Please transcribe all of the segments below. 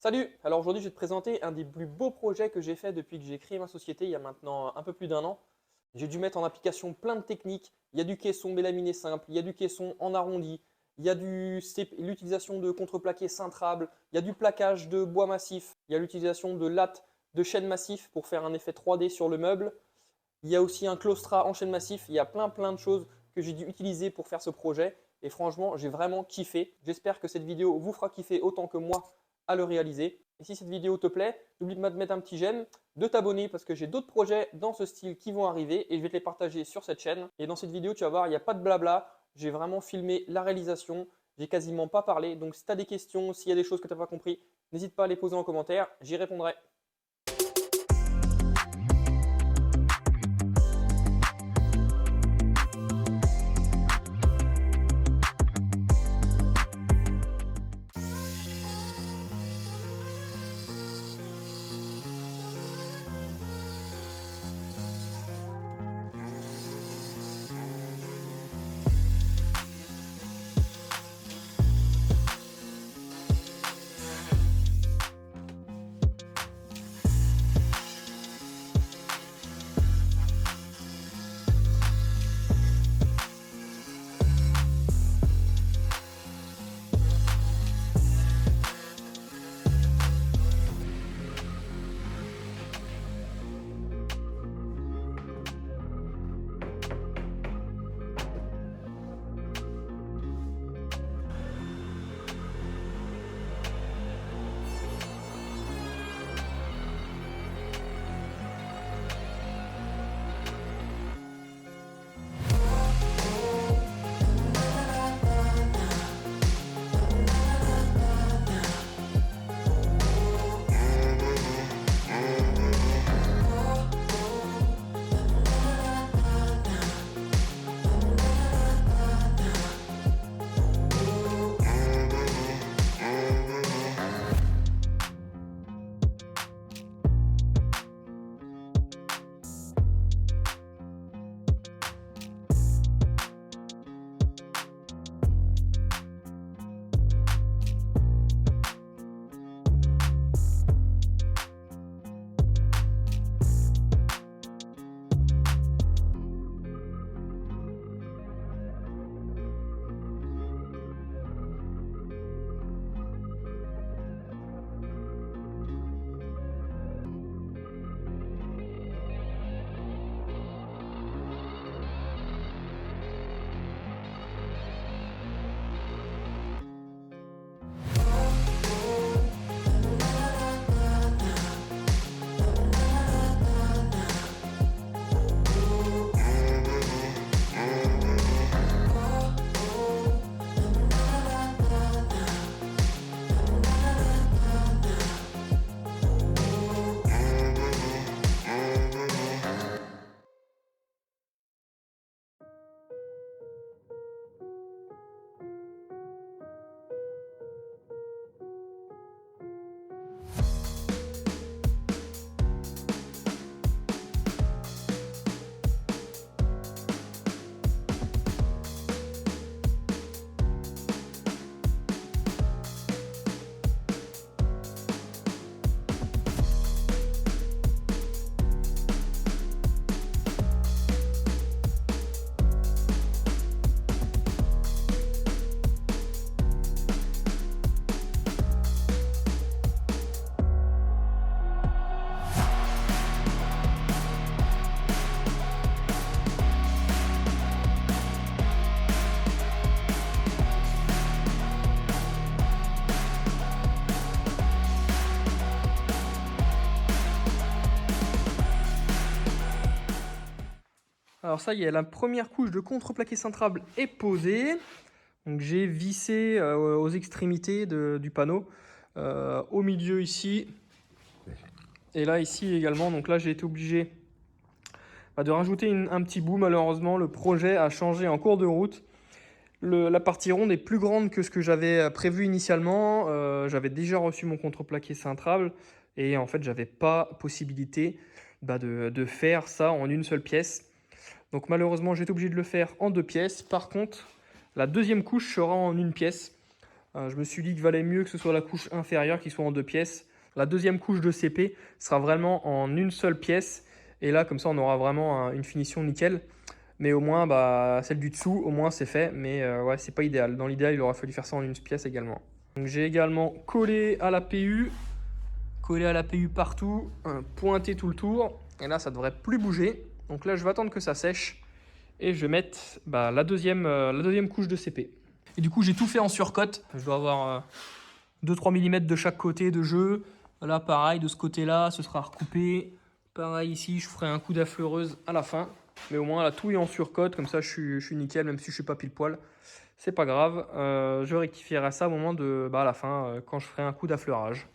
Salut! Alors aujourd'hui, je vais te présenter un des plus beaux projets que j'ai fait depuis que j'ai créé ma société il y a maintenant un peu plus d'un an. J'ai dû mettre en application plein de techniques. Il y a du caisson mélaminé simple, il y a du caisson en arrondi, il y a l'utilisation de contreplaqué cintrable, il y a du plaquage de bois massif, il y a l'utilisation de lattes de chêne massif pour faire un effet 3D sur le meuble. Il y a aussi un claustrat en chêne massif. Il y a plein de choses que j'ai dû utiliser pour faire ce projet. Et franchement, j'ai vraiment kiffé. J'espère que cette vidéo vous fera kiffer autant que moi à le réaliser. Et si cette vidéo te plaît, n'oublie pas de mettre un petit j'aime, de t'abonner parce que j'ai d'autres projets dans ce style qui vont arriver et je vais te les partager sur cette chaîne. Et dans cette vidéo, tu vas voir, il n'y a pas de blabla. J'ai vraiment filmé la réalisation. J'ai quasiment pas parlé. Donc si tu as des questions, s'il y a des choses que tu n'as pas compris, n'hésite pas à les poser en commentaire. J'y répondrai. Alors ça y est, la première couche de contreplaqué cintrable est posée. Donc j'ai vissé aux extrémités du panneau, au milieu ici, et là ici également. Donc là j'ai été obligé de rajouter un petit bout. Malheureusement, le projet a changé en cours de route. La partie ronde est plus grande que ce que j'avais prévu initialement. J'avais déjà reçu mon contreplaqué cintrable et en fait j'avais pas possibilité de faire ça en une seule pièce. Donc malheureusement, j'ai été obligé de le faire en deux pièces. Par contre, la deuxième couche sera en une pièce. Je me suis dit qu'il valait mieux que ce soit la couche inférieure qui soit en 2 pièces. La deuxième couche de CP sera vraiment en une seule pièce. Et là, comme ça, on aura vraiment une finition nickel. Mais au moins, celle du dessous, au moins, c'est fait. Mais ouais, c'est pas idéal. Dans l'idéal, il aurait fallu faire ça en une pièce également. Donc, j'ai également collé à la PU. Collé à la PU partout. Pointé tout le tour. Et là, ça devrait plus bouger. Donc là, je vais attendre que ça sèche. Et je vais mettre la deuxième couche de CP. Et du coup, j'ai tout fait en surcote. Je dois avoir 2-3 mm de chaque côté de jeu. Là, pareil, de ce côté-là, ce sera recoupé. Pareil ici, je ferai un coup d'affleureuse à la fin. Mais au moins, là, tout est en surcote. Comme ça, je suis nickel, même si je ne suis pas pile poil. C'est pas grave. Je rectifierai ça au moment à la fin, quand je ferai un coup d'affleurage.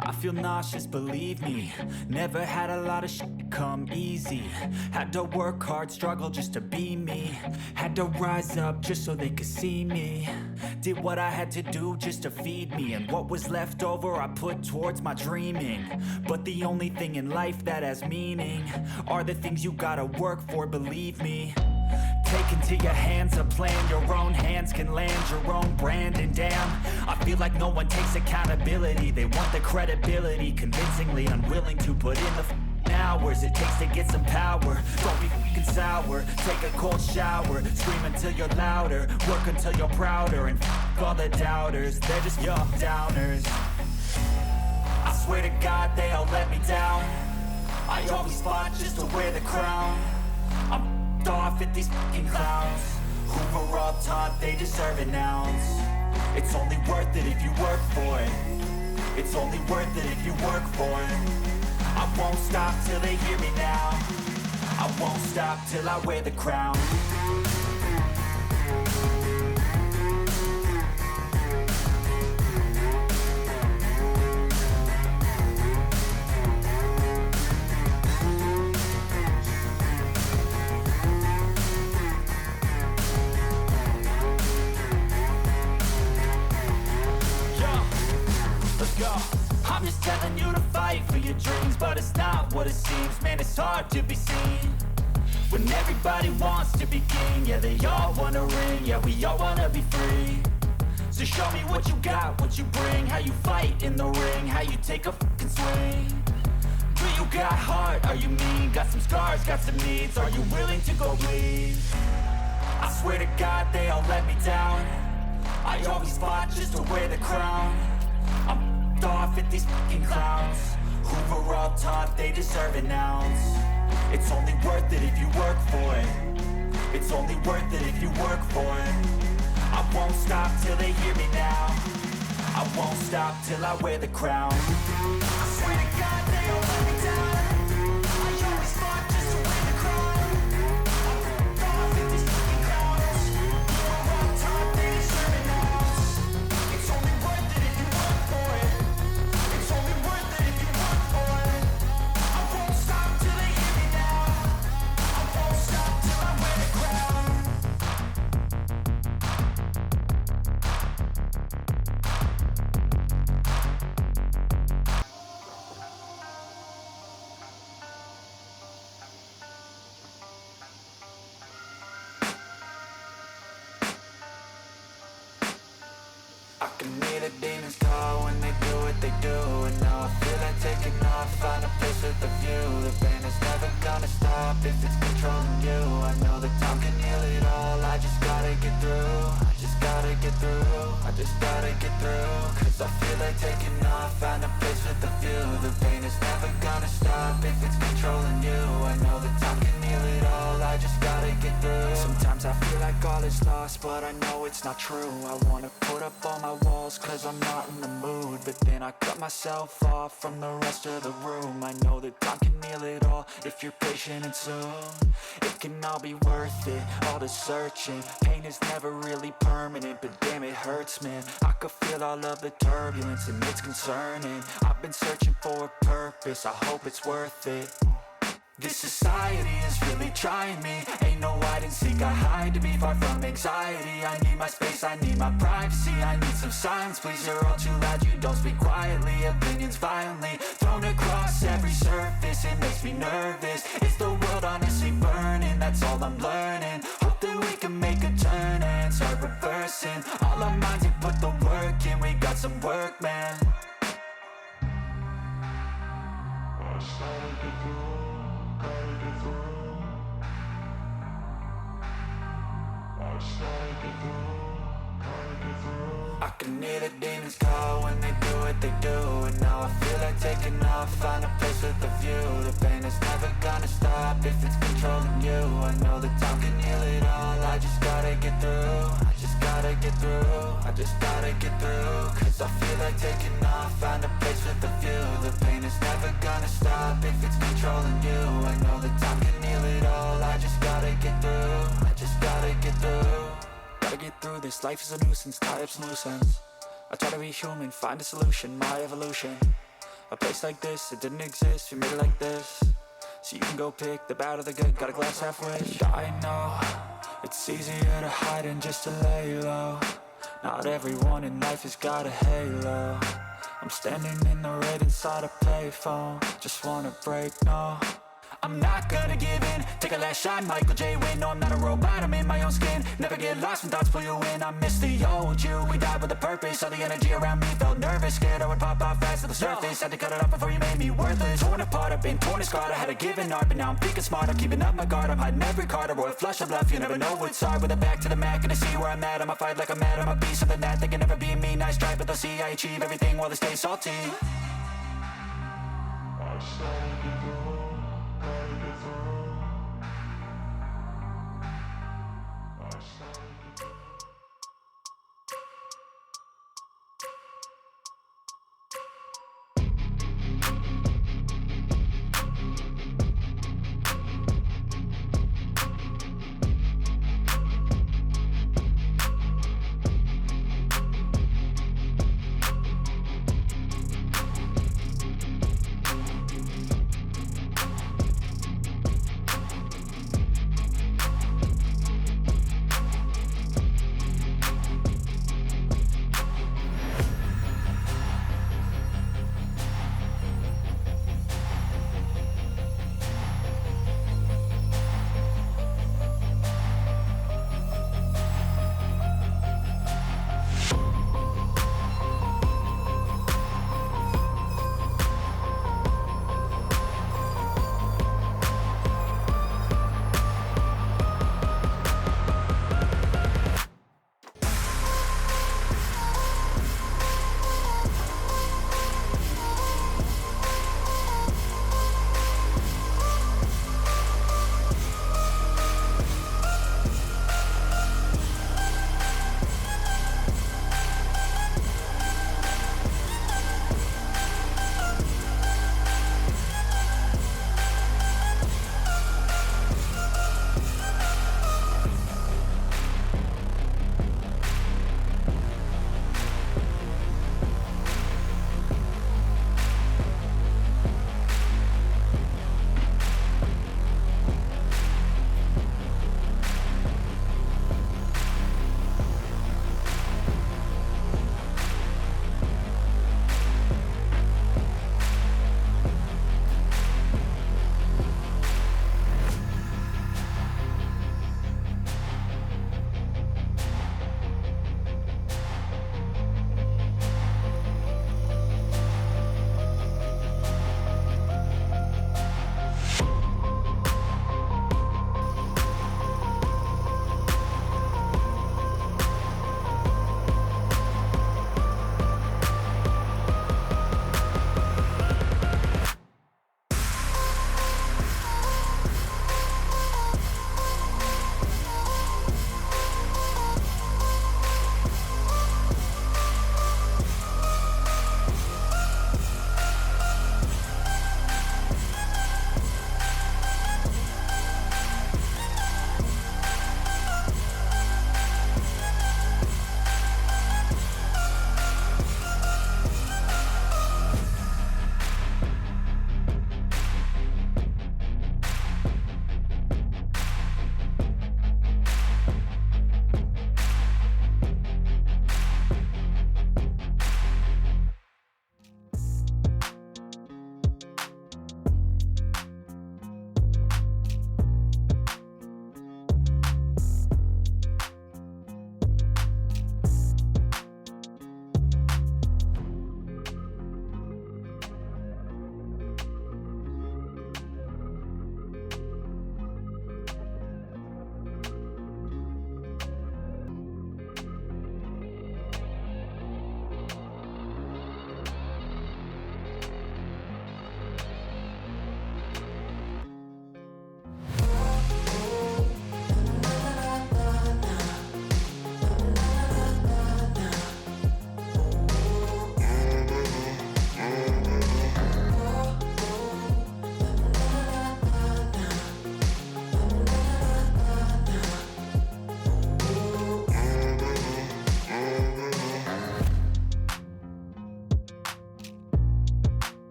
I feel nauseous, believe me. Never had a lot of shit come easy. Had to work hard, struggle just to be me. Had to rise up just so they could see me. Did what I had to do just to feed me. And what was left over I put towards my dreaming. But the only thing in life that has meaning are the things you gotta work for, believe me. Take into your hands a plan, your own hands can land your own brand. And damn, I feel like no one takes accountability. They want the credibility, convincingly unwilling to put in the hours it takes to get some power. Don't be fucking sour, take a cold shower. Scream until you're louder, work until you're prouder. And all the doubters, they're just young downers. I swear to God they all let me down. I always fought just to wear the crown. I'm off at these fucking clowns who were all taught they deserve an ounce. It's only worth it if you work for it. It's only worth it if you work for it. I won't stop till they hear me now. I won't stop till I wear the crown. I'm just telling you to fight for your dreams, but it's not what it seems. Man, it's hard to be seen when everybody wants to be king. Yeah, they all wanna ring, yeah, we all wanna be free. So show me what you got, what you bring, how you fight in the ring, how you take a fucking swing. Do you got heart, are you mean? Got some scars, got some needs, are you willing to go bleed? I swear to God they all let me down. I always fought just to wear the crown. I'm f***ed off at these fucking clowns who were all taught they deserve an ounce. It's only worth it if you work for it. It's only worth it if you work for it. I won't stop till they hear me now. I won't stop till I wear the crown. I swear to God they all let me down. I always fought just to wear the crown. I'm f***ed off at these fucking clowns who were all taught they deserve an ounce. It's only worth it if you work for it. It's only worth it if you work for it. I won't stop till they hear me now. I won't stop till I wear the crown. I can hear the demons call when they do what they do. And now I feel like taking off, find a place with a view. The pain is never gonna stop if it's controlling you. I know that time can heal it all, I just gotta get through. I just gotta get through, I just gotta get through. Cause I feel like taking off, find a place with a view. The pain is never gonna stop if it's controlling you. I know that time can heal it all, I just gotta get through. Sometimes I feel like all is lost, but I know it's not true. I wanna put up all my walls cause I'm not in the mood. But then I cut myself off from the rest of the room. I know that time can heal it all if you're patient and soon. It can all be worth it, all the searching. Pain is never really permanent, but damn it hurts, man. I could feel all of the turbulence and it's concerning. I've been searching for a purpose, I hope it's worth it. This society is really trying me. Ain't no hide and seek, I hide to be far from anxiety. I need my space, I need my privacy. I need some silence, please, you're all too loud. You don't speak quietly, opinions violently thrown across every surface. It makes me nervous, is the world honestly burning? That's all I'm learning. Hope that we can make a turn and start reversing all our minds and put the work in. We got some work, man. I can hear the demons call when they do what they do. And now I feel like taking off, find a place with a view. The pain is never gonna stop if it's controlling you. I know that time can heal it all, I just gotta get through. I just gotta get through, I just gotta get through. Cause I feel like taking off, find a place with a view. The pain is never gonna stop if it's controlling you. I know that time can heal it all, I just gotta get through. I just gotta get through. Gotta get through this, life is a nuisance, tie up some loose ends. I try to be human, find a solution, my evolution. A place like this, it didn't exist, we made it like this. So you can go pick the bad or the good, got a glass half wish. I know, it's easier to hide than just to lay low. Not everyone in life has got a halo. I'm standing in the red inside a payphone, just wanna break, no. I'm not gonna give in, take a last shot, Michael J. Win. No, I'm not a robot, I'm in my own skin. Never get lost when thoughts pull you in. I miss the old you, we died with a purpose. All the energy around me felt nervous, scared I would pop out fast to the surface. Had to cut it off before you made me worthless. Torn apart, I've been torn and scarred. I had a given art, but now I'm thinking smart. I'm keeping up my guard, I'm hiding every card. A royal flush of bluff, you never know what's hard. With a back to the mat, gonna see where I'm at. I'ma fight like I'm mad, I'ma be something that they can never be me. Nice try, but they'll see I achieve everything while they stay salty. I